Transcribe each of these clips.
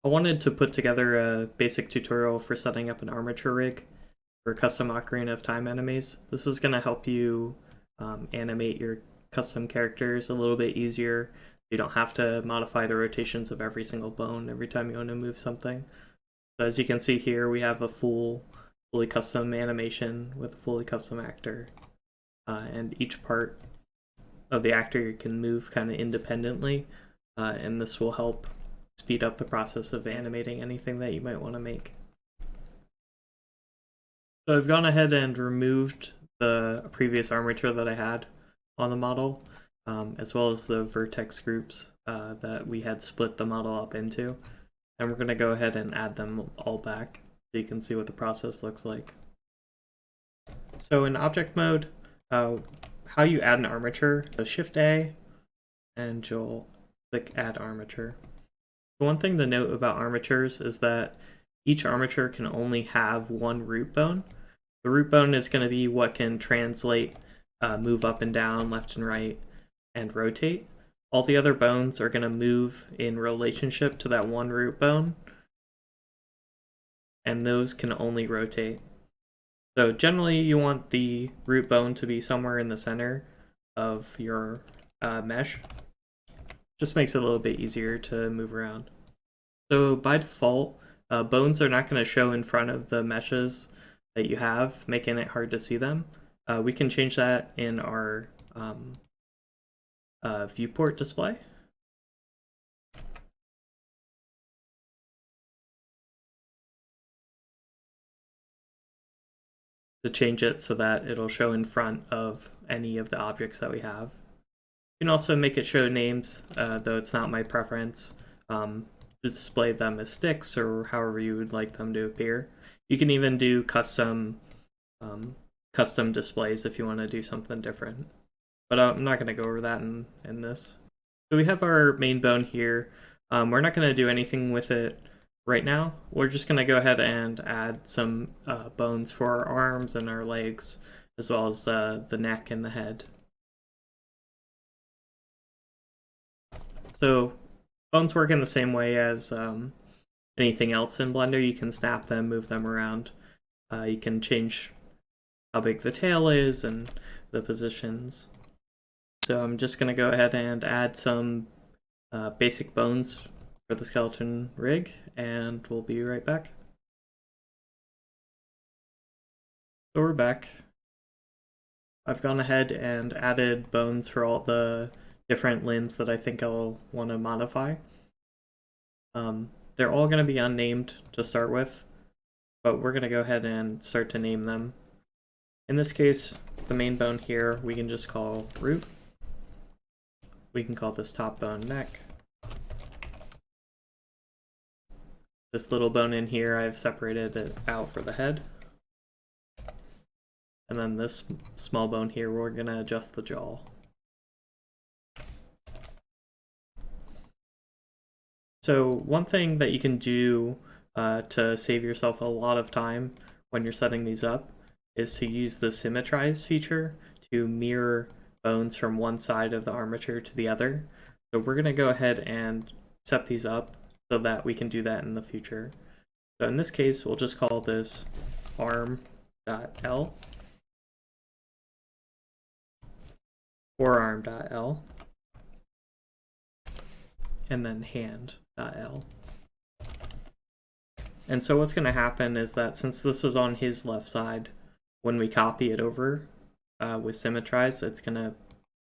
I wanted to put together a basic tutorial for setting up an armature rig for custom Ocarina of Time enemies. This is going to help you animate your custom characters a little bit easier. You don't have to modify the rotations of every single bone every time you want to move something. So as you can see here, we have a fully custom animation with a fully custom actor. And each part of the actor you can move kind of independently, and this will help speed up the process of animating anything that you might want to make. So I've gone ahead and removed the previous armature that I had on the model, as well as the vertex groups that we had split the model up into. And we're going to go ahead and add them all back so you can see what the process looks like. So in object mode, how you add an armature, so Shift A, and you'll click Add Armature. One thing to note about armatures is that each armature can only have one root bone. The root bone is going to be what can translate, move up and down, left and right, and rotate. All the other bones are going to move in relationship to that one root bone, and those can only rotate. So generally you want the root bone to be somewhere in the center of your mesh. Just makes it a little bit easier to move around. So by default, bones are not going to show in front of the meshes that you have, making it hard to see them. We can change that in our viewport display. To change it so that it'll show in front of any of the objects that we have. You can also make it show names, though it's not my preference. Display them as sticks or however you would like them to appear. You can even do custom displays if you want to do something different. But I'm not going to go over that in this. So we have our main bone here. We're not going to do anything with it right now. We're just going to go ahead and add some bones for our arms and our legs, as well as the neck and the head. So bones work in the same way as anything else in Blender. You can snap them, move them around. You can change how big the tail is and the positions. So I'm just going to go ahead and add some basic bones for the skeleton rig, and we'll be right back. So we're back. I've gone ahead and added bones for all the different limbs that I think I'll want to modify. They're all going to be unnamed to start with, but we're going to go ahead and start to name them. In this case, the main bone here we can just call root. We can call this top bone neck. This little bone in here, I've separated it out for the head. And then this small bone here, we're going to adjust the jaw. So one thing that you can do to save yourself a lot of time when you're setting these up is to use the symmetrize feature to mirror bones from one side of the armature to the other. So we're going to go ahead and set these up so that we can do that in the future. So in this case, we'll just call this arm.l, forearm.l, and then hand.l. And so what's going to happen is that since this is on his left side, when we copy it over with symmetrize, it's going to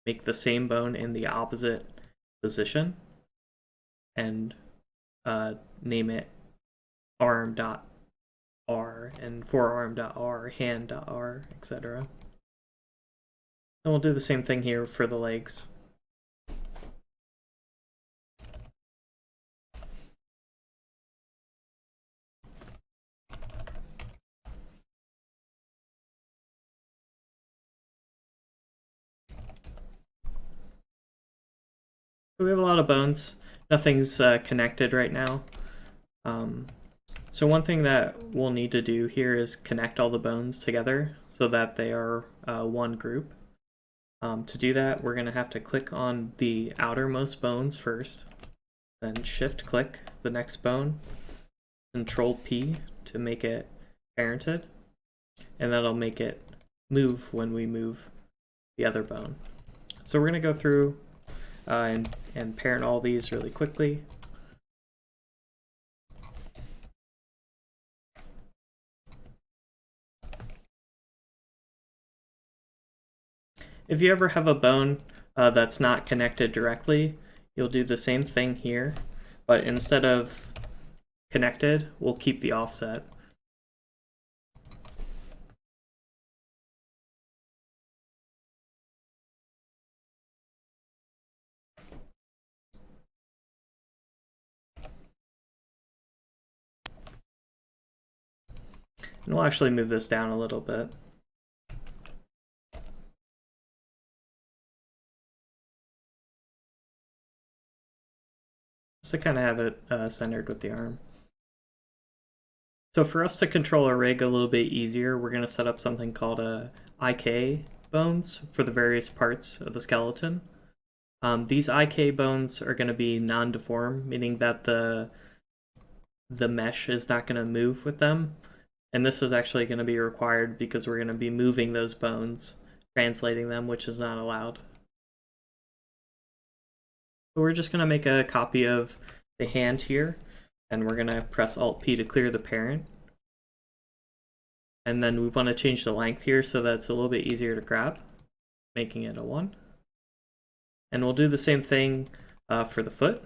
make the same bone in the opposite position and name it arm.r and forearm.r, hand.r, etc. And we'll do the same thing here for the legs. We have a lot of bones. Nothing's connected right now. So one thing that we'll need to do here is connect all the bones together so that they are one group. To do that, we're going to have to click on the outermost bones first. then shift click the next bone, Control P to make it parented, and that'll make it move when we move the other bone. So we're going to go through and parent all these really quickly. If you ever have a bone that's not connected directly, you'll do the same thing here, but instead of connected, we'll keep the offset. And we'll actually move this down a little bit. Just to kind of have it centered with the arm. So for us to control our rig a little bit easier, we're going to set up something called IK bones for the various parts of the skeleton. These IK bones are going to be non-deform, meaning that the mesh is not going to move with them. And this is actually going to be required because we're going to be moving those bones, translating them, which is not allowed. So we're just going to make a copy of the hand here, and we're going to press Alt-P to clear the parent. And then we want to change the length here so that it's a little bit easier to grab, making it a 1. And we'll do the same thing for the foot.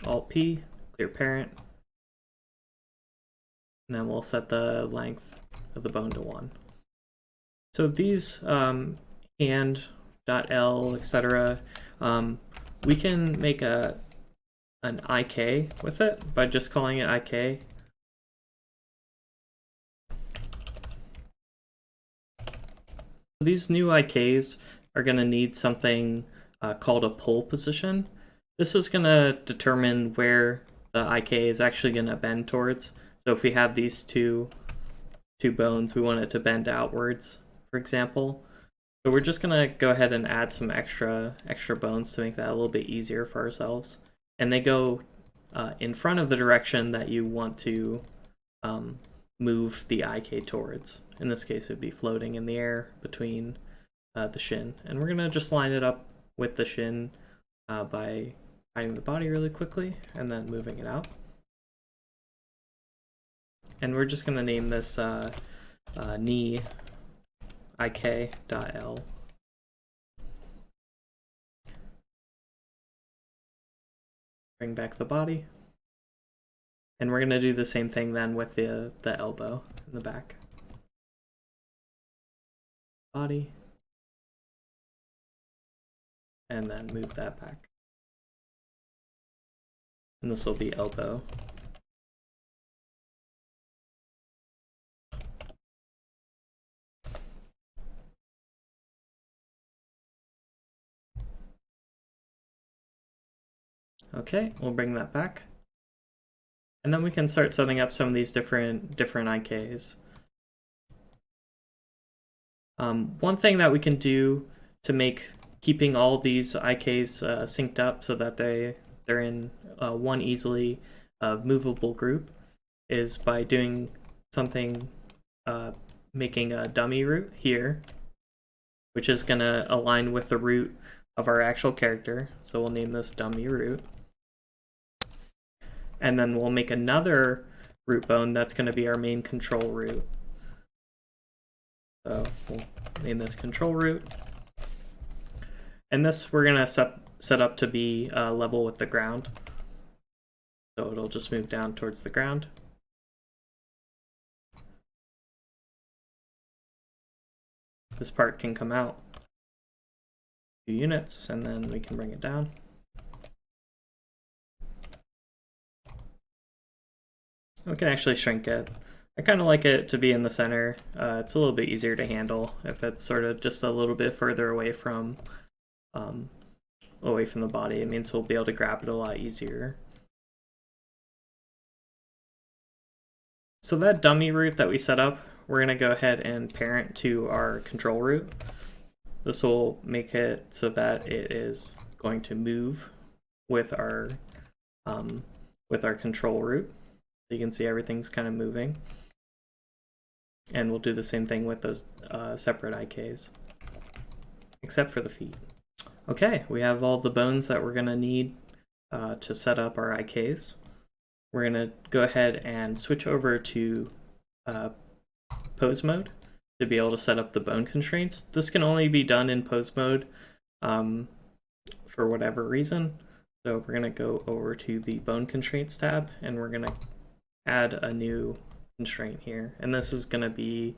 Alt-P, clear parent. And then we'll set the length of the bone to 1. So these hand.L, etc., we can make an IK with it by just calling it IK. These new IKs are going to need something called a pole position. This is going to determine where the IK is actually going to bend towards. So if we have these two bones, we want it to bend outwards, for example. So we're just going to go ahead and add some extra bones to make that a little bit easier for ourselves. And they go in front of the direction that you want to move the IK towards. In this case, it'd be floating in the air between the shin. And we're going to just line it up with the shin by hiding the body really quickly and then moving it out. And we're just going to name this knee ik.l. Bring back the body. And we're going to do the same thing then with the elbow in the back. Body. And then move that back. And this will be elbow. Okay, we'll bring that back. And then we can start setting up some of these different IKs. One thing that we can do to make keeping all these IKs synced up so that they're in one easily movable group is by doing something, making a dummy root here, which is going to align with the root of our actual character. So we'll name this dummy root. And then we'll make another root bone that's going to be our main control root. So we'll name this control root. And this we're going to set up to be level with the ground. So it'll just move down towards the ground. This part can come out 2 units, and then we can bring it down. We can actually shrink it. I kind of like it to be in the center. It's a little bit easier to handle if it's sort of just a little bit further away from the body. It means we'll be able to grab it a lot easier. So that dummy root that we set up, we're going to go ahead and parent to our control root. This will make it so that it is going to move with our control root. So you can see everything's kind of moving. And we'll do the same thing with those separate IKs, except for the feet. Okay, we have all the bones that we're gonna need to set up our IKs. We're gonna go ahead and switch over to pose mode to be able to set up the bone constraints. This can only be done in pose mode for whatever reason. So we're gonna go over to the bone constraints tab and we're gonna add a new constraint here. And this is gonna be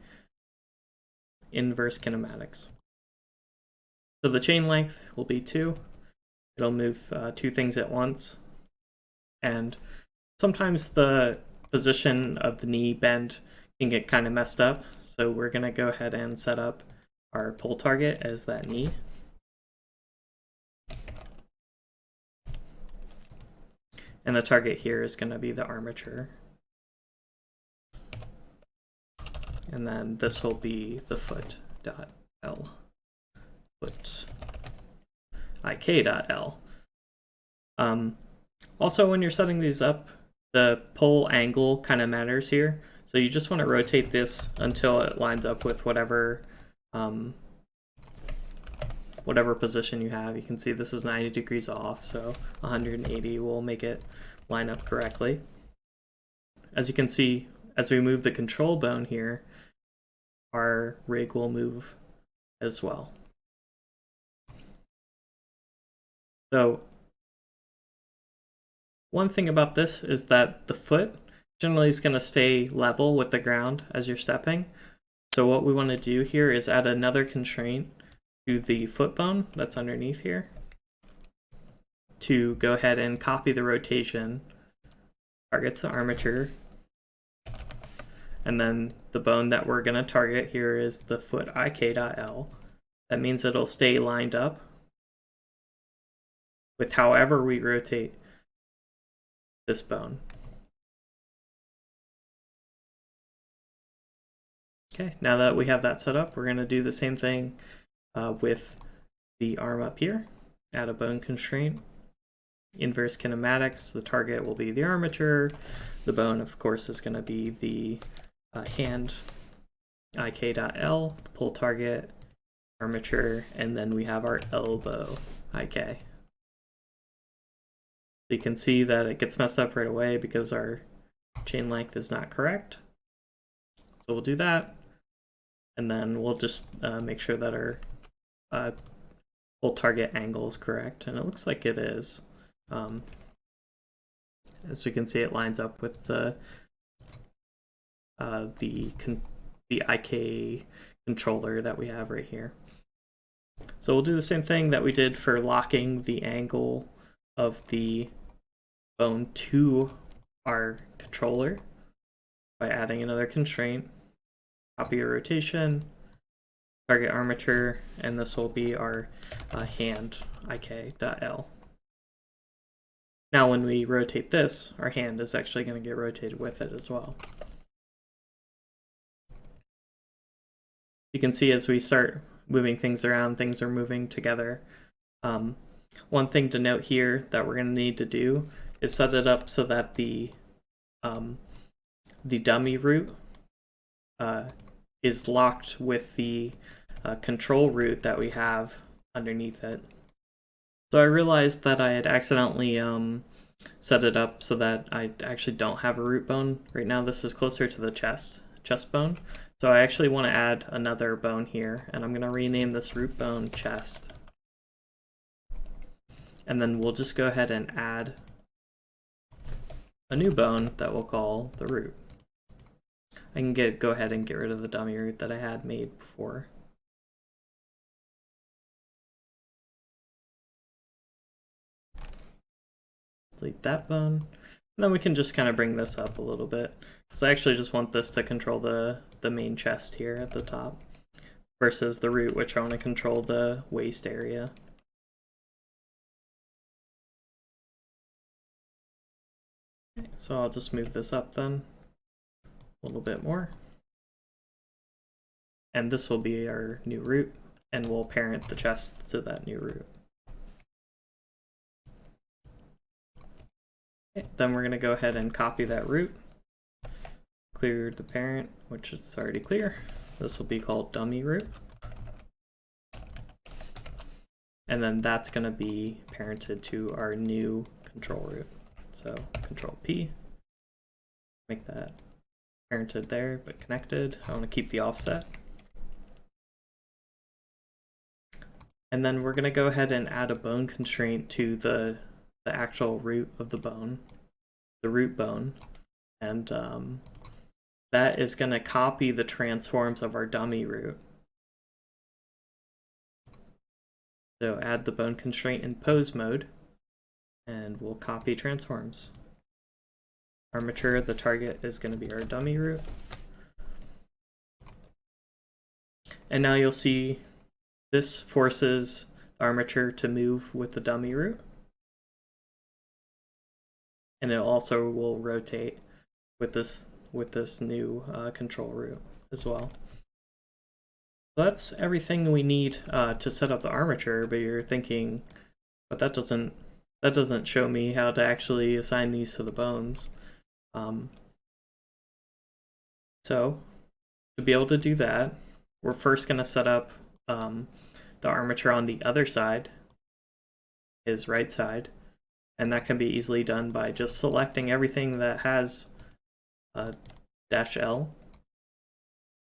inverse kinematics. So the chain length will be 2. It'll move 2 things at once. And sometimes the position of the knee bend can get kind of messed up. So we're going to go ahead and set up our pull target as that knee. And the target here is going to be the armature. And then this will be the foot.l. Foot ik.l. Also, when you're setting these up, the pull angle kind of matters here. So you just want to rotate this until it lines up with whatever position you have. You can see this is 90 degrees off, so 180 will make it line up correctly. As you can see, as we move the control bone here, our rig will move as well. So one thing about this is that the foot generally is going to stay level with the ground as you're stepping. So what we want to do here is add another constraint to the foot bone that's underneath here to go ahead and copy the rotation, targets the armature, and then the bone that we're going to target here is the foot ik.l. That means it'll stay lined up with however we rotate this bone. Okay, now that we have that set up, we're going to do the same thing with the arm up here. Add a bone constraint. Inverse kinematics, the target will be the armature. The bone, of course, is going to be the hand ik.l, the pull target, armature, and then we have our elbow ik. So you can see that it gets messed up right away because our chain length is not correct. So we'll do that, and then we'll just make sure that our pull target angle is correct, and it looks like it is. As you can see, it lines up with the IK controller that we have right here. So we'll do the same thing that we did for locking the angle of the bone to our controller by adding another constraint, copy a rotation, target armature, and this will be our hand ik.l. Now when we rotate this, our hand is actually going to get rotated with it as well. You can see as we start moving things around, things are moving together. One thing to note here that we're going to need to do is set it up so that the dummy root is locked with the control root that we have underneath it. So I realized that I had accidentally set it up so that I actually don't have a root bone. Right now this is closer to the chest bone. So I actually want to add another bone here, and I'm going to rename this root bone chest. And then we'll just go ahead and add a new bone that we'll call the root. I can go ahead and get rid of the dummy root that I had made before. Delete that bone. And then we can just kind of bring this up a little bit, because I actually just want this to control the main chest here at the top, versus the root, which I want to control the waist area. Okay, so I'll just move this up then a little bit more. And this will be our new root, and we'll parent the chest to that new root. Okay, then we're going to go ahead and copy that root, clear the parent, which is already clear. This will be called dummy root. And then that's going to be parented to our new control root. So control P, make that parented there, but connected. I want to keep the offset. And then we're going to go ahead and add a bone constraint to the actual root of the bone, the root bone. And that is going to copy the transforms of our dummy root. So add the bone constraint in pose mode, and we'll copy transforms. Armature, the target, is going to be our dummy root. And now you'll see this forces the armature to move with the dummy root. And it also will rotate with this new control root as well. So that's everything we need to set up the armature, but you're thinking, but that doesn't show me how to actually assign these to the bones. So to be able to do that, we're first going to set up the armature on the other side, his right side, and that can be easily done by just selecting everything that has -L.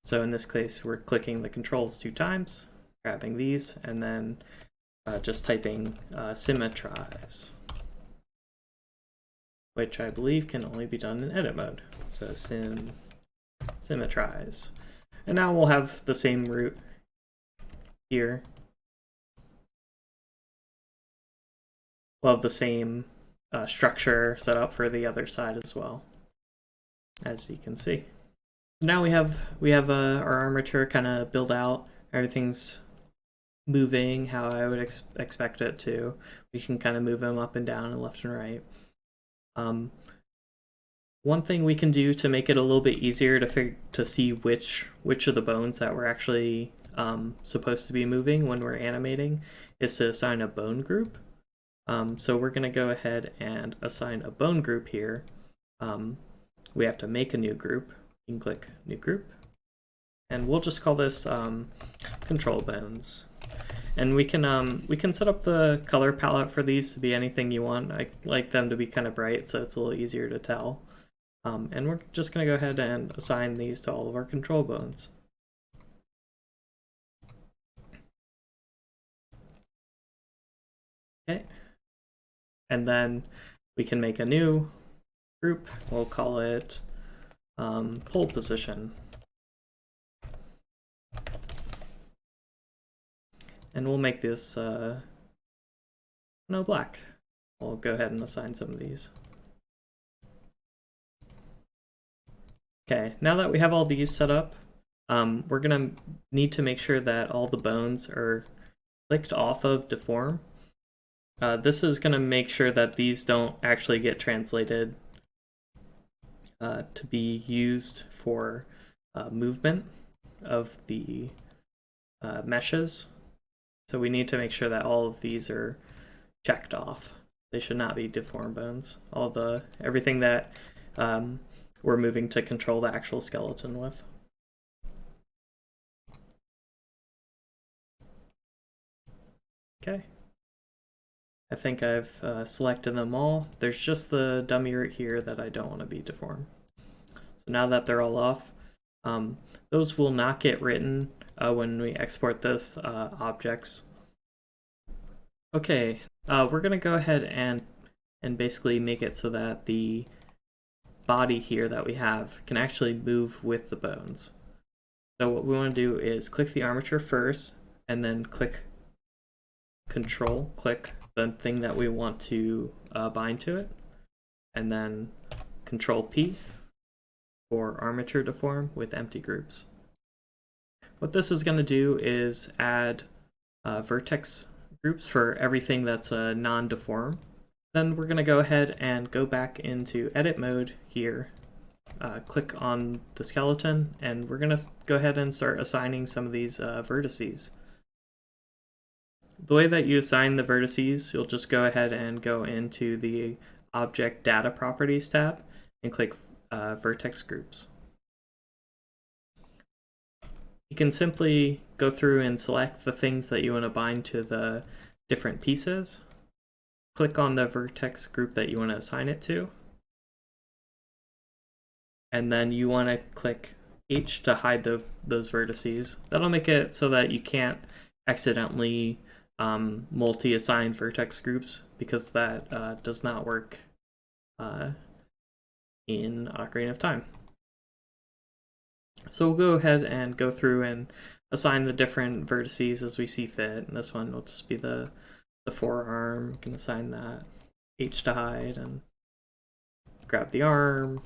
So in this case, we're clicking the controls 2 times, grabbing these, and then just typing symmetrize, which I believe can only be done in edit mode. So symmetrize. And now we'll have the same root here. We'll have the same structure set up for the other side as well, as you can see. Now we have our armature kind of built out. Everything's moving how I would expect it to. We can kind of move them up and down and left and right. One thing we can do to make it a little bit easier to see which of the bones that we're actually supposed to be moving when we're animating is to assign a bone group. So we're going to go ahead and assign a bone group here. We have to make a new group. You can click new group, and we'll just call this control bones. And we can set up the color palette for these to be anything you want. I like them to be kind of bright, so it's a little easier to tell. And we're just going to go ahead and assign these to all of our control bones. Okay. And then we can make a new group. We'll call it pole position. And we'll make this no black. We'll go ahead and assign some of these. Okay, now that we have all these set up, we're gonna need to make sure that all the bones are clicked off of deform. This is gonna make sure that these don't actually get translated to be used for movement of the meshes. So we need to make sure that all of these are checked off. They should not be deformed bones. Everything that we're moving to control the actual skeleton with. Okay. I think I've selected them all. There's just the dummy root here that I don't want to be deformed. So now that they're all off, those will not get written when we export this objects. Okay, we're gonna go ahead and basically make it so that the body here that we have can actually move with the bones. So what we want to do is click the armature first, and then click click the thing that we want to bind to it, and then Control P for armature deform with empty groups. What this is going to do is add vertex groups for everything that's non-deform. Then we're going to go ahead and go back into edit mode here, click on the skeleton, and we're going to go ahead and start assigning some of these vertices. The way that you assign the vertices, you'll just go ahead and go into the Object Data Properties tab and click Vertex Groups. You can simply go through and select the things that you want to bind to the different pieces. Click on the vertex group that you want to assign it to. And then you want to click H to hide those vertices. That'll make it so that you can't accidentally multi-assign vertex groups, because that does not work in Ocarina of Time. So we'll go ahead and go through and assign the different vertices as we see fit. And this one will just be the forearm. You can assign that H to hide and grab the arm.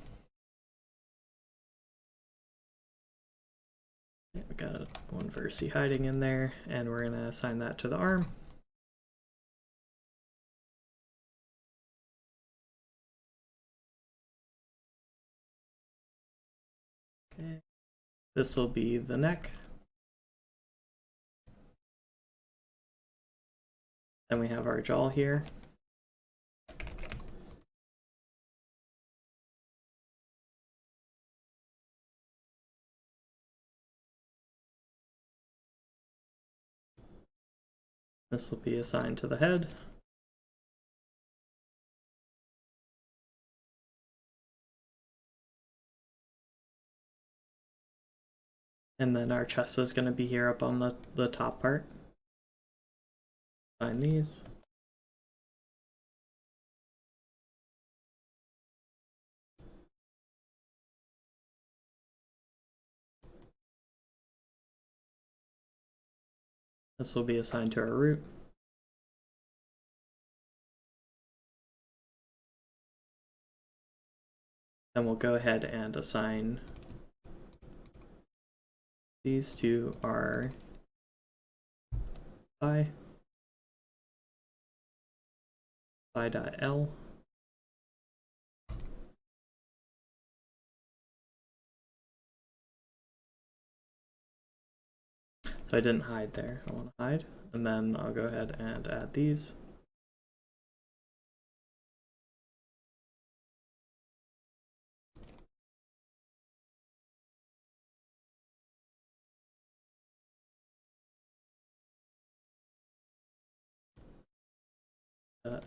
We got one vertice hiding in there, and we're going to assign that to the arm. Okay. This will be the neck. Then we have our jaw here. This will be assigned to the head. And then our chest is going to be here up on the top part. Assign these. This will be assigned to our root. Then we'll go ahead and assign these to our thigh.l. So I didn't hide there. I want to hide. And then I'll go ahead and add these.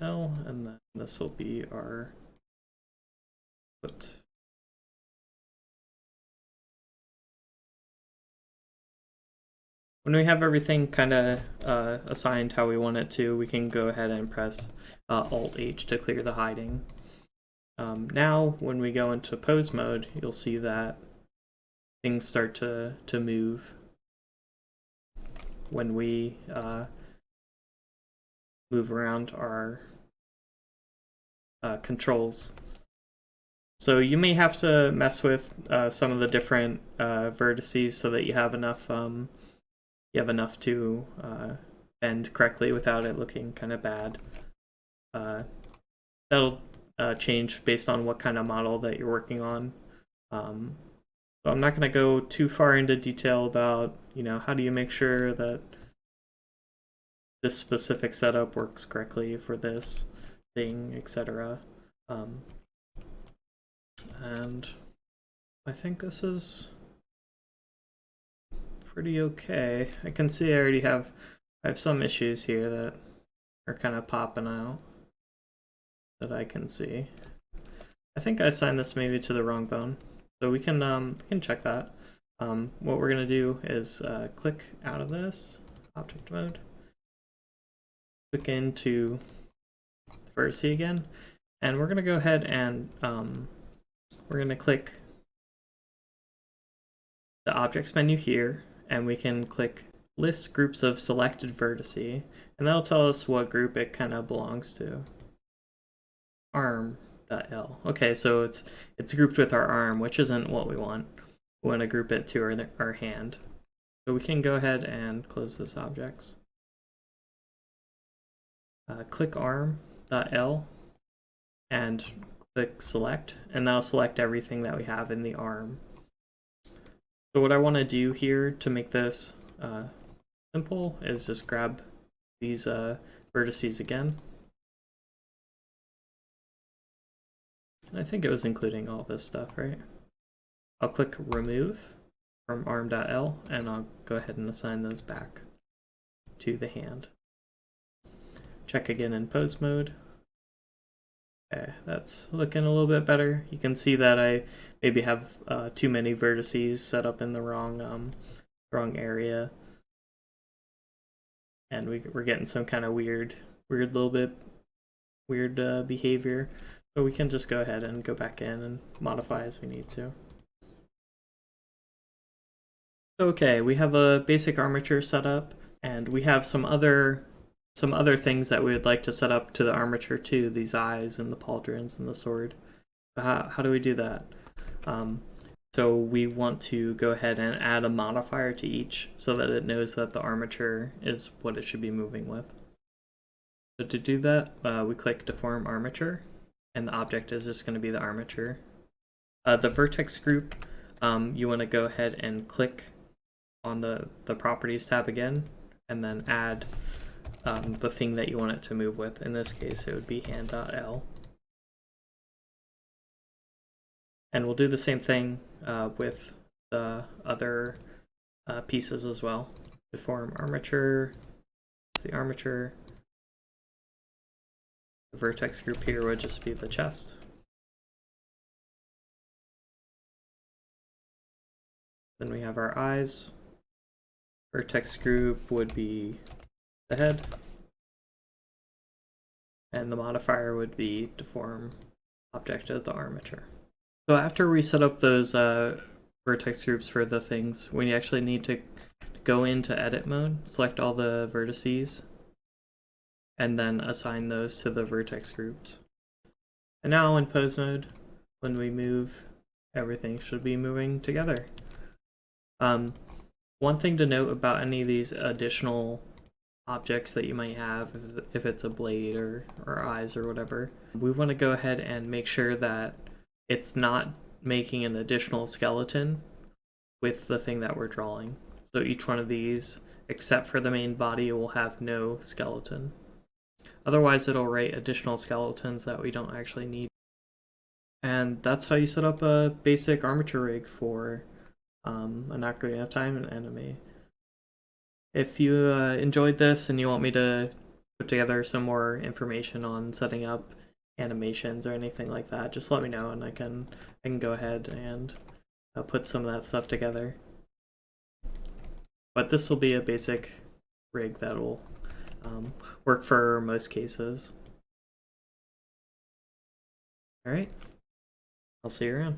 L, and then this will be our foot. When we have everything kind of assigned how we want it to, we can go ahead and press Alt-H to clear the hiding. Now, when we go into pose mode, you'll see that things start to move when we move around our controls. So you may have to mess with some of the different vertices so that you have enough to bend correctly without it looking kind of bad. That'll change based on what kind of model that you're working on. So I'm not going to go too far into detail about, how do you make sure that this specific setup works correctly for this thing, etc. And I think this is pretty okay. I can see I already have some issues here that are kind of popping out that I can see. I think I assigned this maybe to the wrong bone, so we can check that. What we're gonna do is click out of this object mode, click into the vertice again, and we're gonna go ahead and we're gonna click the objects menu here, and we can click list groups of selected vertices, and that'll tell us what group it kind of belongs to. Arm.l. Okay, so it's grouped with our arm, which isn't what we want. We want to group it to our hand. So we can go ahead and close this object. Click arm.l and click select, and that'll select everything that we have in the arm. So what I want to do here to make this simple is just grab these vertices again. I think it was including all this stuff, right? I'll click remove from arm.l and I'll go ahead and assign those back to the hand. Check again in pose mode. Okay, that's looking a little bit better. You can see that I maybe have too many vertices set up in the wrong area, and we're getting some kind of weird behavior. But we can just go ahead and go back in and modify as we need to. Okay, we have a basic armature set up, and we have some other things that we would like to set up to the armature too, these eyes and the pauldrons and the sword. How do we do that? So we want to go ahead and add a modifier to each so that it knows that the armature is what it should be moving with. So to do that, we click Deform Armature, and the object is just going to be the armature. The vertex group, you want to go ahead and click on the Properties tab again, and then add the thing that you want it to move with. In this case, it would be hand.l. And we'll do the same thing with the other pieces as well. Deform armature, it's the armature. The vertex group here would just be the chest. Then we have our eyes. Vertex group would be the head. And the modifier would be deform object of the armature. So after we set up those vertex groups for the things, we actually need to go into edit mode, select all the vertices, and then assign those to the vertex groups. And now in pose mode, when we move, everything should be moving together. One thing to note about any of these additional objects that you might have, if it's a blade or eyes or whatever, we want to go ahead and make sure that it's not making an additional skeleton with the thing that we're drawing. So each one of these, except for the main body, will have no skeleton. Otherwise, it'll write additional skeletons that we don't actually need. And that's how you set up a basic armature rig for an Ocarina of Time and anime. If you enjoyed this and you want me to put together some more information on setting up animations or anything like that, just let me know and I can go ahead and put some of that stuff together. But this will be a basic rig that will work for most cases. Alright, I'll see you around.